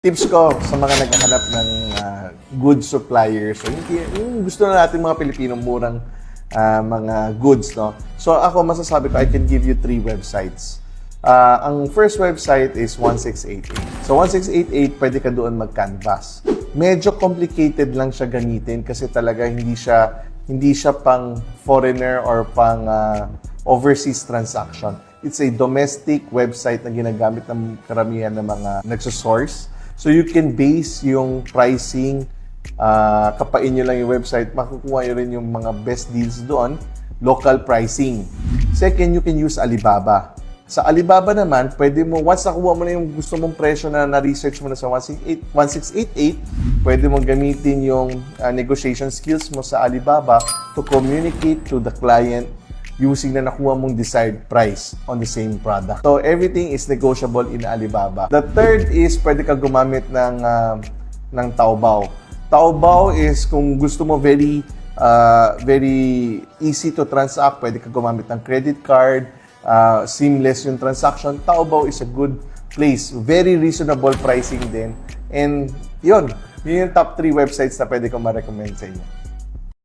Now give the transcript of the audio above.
Tips ko sa mga naghahanap ng good suppliers. So, yung gusto na natin mga Pilipino, murang mga goods, no? So, ako masasabi ko, I can give you 3 websites. Ang first website is 1688. So, 1688, pwede ka doon mag-canvas. Medyo complicated lang siya gamitin kasi talaga hindi siya pang foreigner or pang overseas transaction. It's a domestic website na ginagamit ng karamihan ng mga nagsosource. So you can base yung pricing, kapain nyo lang yung website, makukuha nyo rin yung mga best deals doon, local pricing. Second, you can use Alibaba. Sa Alibaba naman, pwede mo, once nakuha mo na yung gusto mong presyo na na-research mo na sa 1688, pwede mo gamitin yung negotiation skills mo sa Alibaba to communicate to the client using na nakuha mong desired price on the same product. So, everything is negotiable in Alibaba. The third is pwede ka gumamit ng Taobao. Taobao is kung gusto mo very easy to transact, pwede ka gumamit ng credit card, seamless yung transaction. Taobao is a good place. Very reasonable pricing din. And yun yung top 3 websites na pwede kong ma-recommend sa inyo.